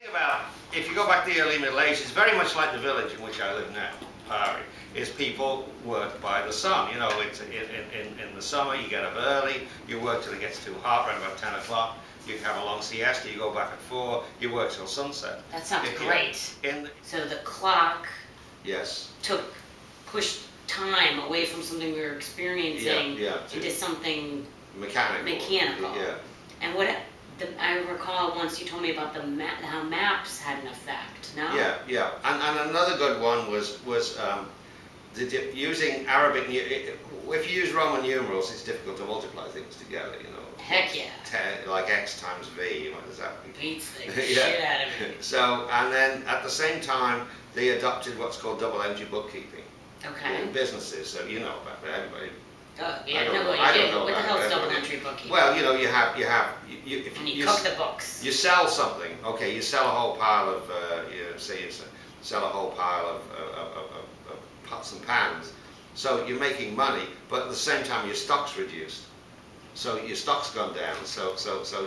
About, if you go back to the early Middle Ages, it's very much like the village in which I live now, Pari, is people work by the sun. You know, it's in the summer, you get up early, you work till it gets too hot, around about 10 o'clock, you have a long siesta, you go back at 4, you work till sunset. That sounds great. So the clock pushed time away from something we were experiencing into something mechanical. Yeah. And I recall once you told me about how maps had an effect, no? Yeah. And another good one was using Arabic. If you use Roman numerals, it's difficult to multiply things together, you know. Heck yeah. Like x times v, what does that mean? Beats the shit out of me. So, and then at the same time, they adopted what's called double entry bookkeeping. Okay. In businesses, so you know about it, everybody. What the hell is double entry bookkeeping? Well, you know, you cook the books. You sell something. Okay, you sell a whole pile of, say you sell a whole pile of pots and pans. So you're making money, but at the same time your stock's reduced. So your stock's gone down. So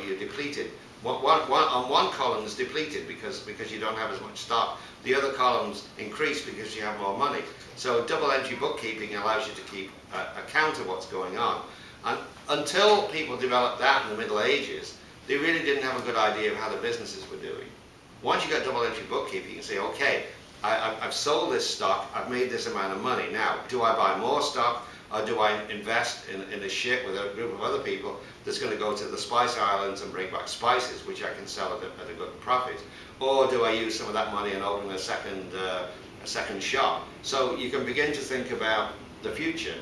you're depleted. On one column is depleted because you don't have as much stock. The other columns increase because you have more money. So double entry bookkeeping allows you to keep account of what's going on. And until people developed that in the Middle Ages, they really didn't have a good idea of how the businesses were doing. Once you got double entry bookkeeping, you can say, okay, I've sold this stock, I've made this amount of money. Now, do I buy more stock, or do I invest in a ship with a group of other people that's going to go to the Spice Islands and bring back spices, which I can sell at a good profit? Or do I use some of that money and open a second shop? So you can begin to think about the future.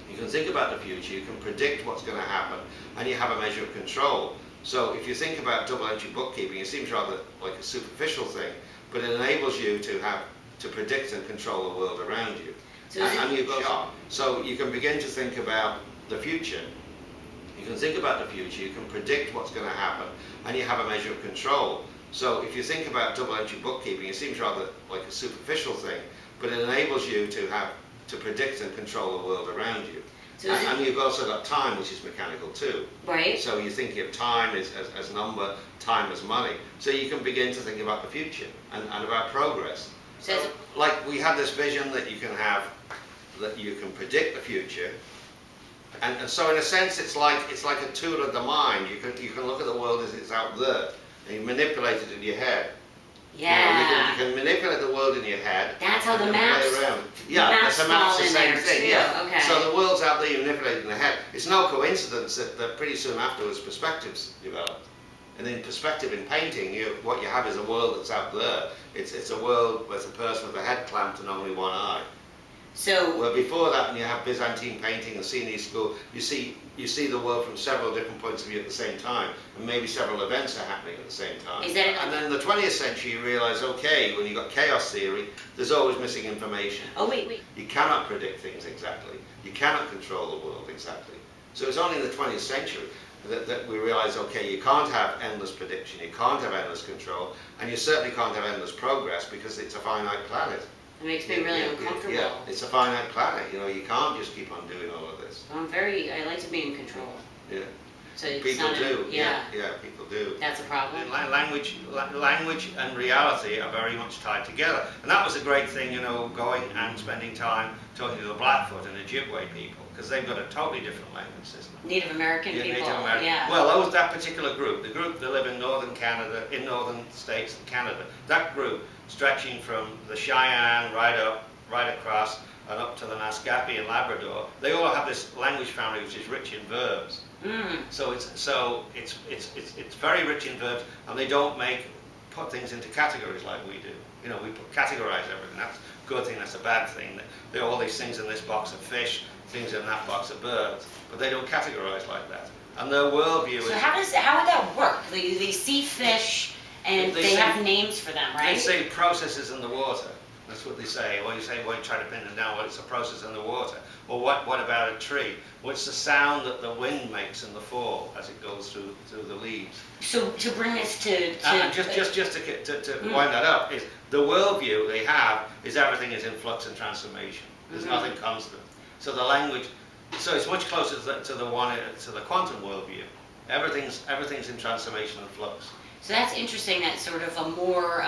You can think about the future, you can predict what's going to happen, and you have a measure of control. So if you think about double entry bookkeeping, it seems rather like a superficial thing, but it enables you to predict and control the world around you. And you've got so you can begin to think about the future. You can think about the future, you can predict what's going to happen, and you have a measure of control. So if you think about double entry bookkeeping, it seems rather like a superficial thing, but it enables you to predict and control the world around you. And you've also got time, which is mechanical too. Right. So you think of time as number, time as money. So you can begin to think about the future and about progress. So, like we have this vision that you can predict the future, and so in a sense it's like a tool of the mind. You can look at the world as it's out there, and you manipulate it in your head. Yeah. You can manipulate the world in your head. That's how the maps. The maps the same thing. Too. Yeah. Okay. So the world's out there, you manipulate it in the head. It's no coincidence that pretty soon afterwards perspectives developed. And in perspective in painting, what you have is a world that's out there. It's a world with a person with a head clamped and only one eye. So well, before that, when you have Byzantine painting and Sienese school, you see the world from several different points of view at the same time, and maybe several events are happening at the same time. And then in the 20th century, you realise, okay, when you've got chaos theory, there's always missing information. Oh wait. You cannot predict things exactly. You cannot control the world exactly. So it's only in the 20th century that we realise, okay, you can't have endless prediction, you can't have endless control, and you certainly can't have endless progress because it's a finite planet. It makes me really uncomfortable. Yeah, it's a finite planet. You know, you can't just keep on doing all of this. I like to be in control. Yeah. So it's people not do. Yeah, people do. That's a problem. Language and reality are very much tied together, and that was a great thing. You know, going and spending time talking to the Blackfoot and Ojibwe people, because they've got a totally different language system. Native American people. Native American. Yeah. Well, that particular group, the group that live in northern Canada, in northern states and Canada, that group stretching from the Cheyenne right across and up to the Naskapi and Labrador, they all have this language family which is rich in verbs. So it's very rich in verbs, and they don't put things into categories like we do. You know, we categorize everything. That's a good thing, that's a bad thing. There are all these things in this box of fish, things in that box of birds, but they don't categorize like that. And their worldview is... So how would that work? They see fish and they have names for them, right? They say processes in the water. That's what they say. Or you try to pin them down, well, it's a process in the water. Or what about a tree? What's the sound that the wind makes in the fall as it goes through the leaves? So to bring this to just to wind that up, is the worldview they have is everything is in flux and transformation. There's nothing constant. So the language, so it's much closer to the quantum worldview. Everything's in transformation and flux. So that's interesting that sort of a more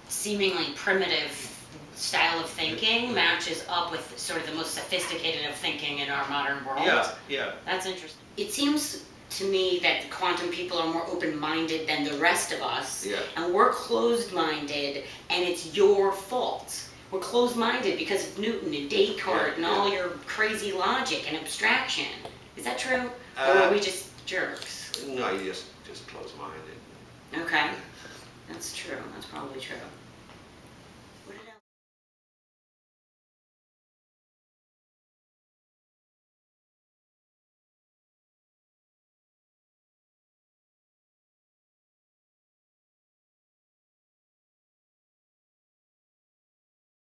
seemingly primitive style of thinking matches up with sort of the most sophisticated of thinking in our modern world. Yeah. That's interesting. It seems to me that the quantum people are more open-minded than the rest of us, and we're closed-minded, and it's your fault. We're closed-minded because of Newton and Descartes and all your crazy logic and abstraction. Is that true? Or are we just jerks? No, you're just closed-minded. Okay. That's true. That's probably true.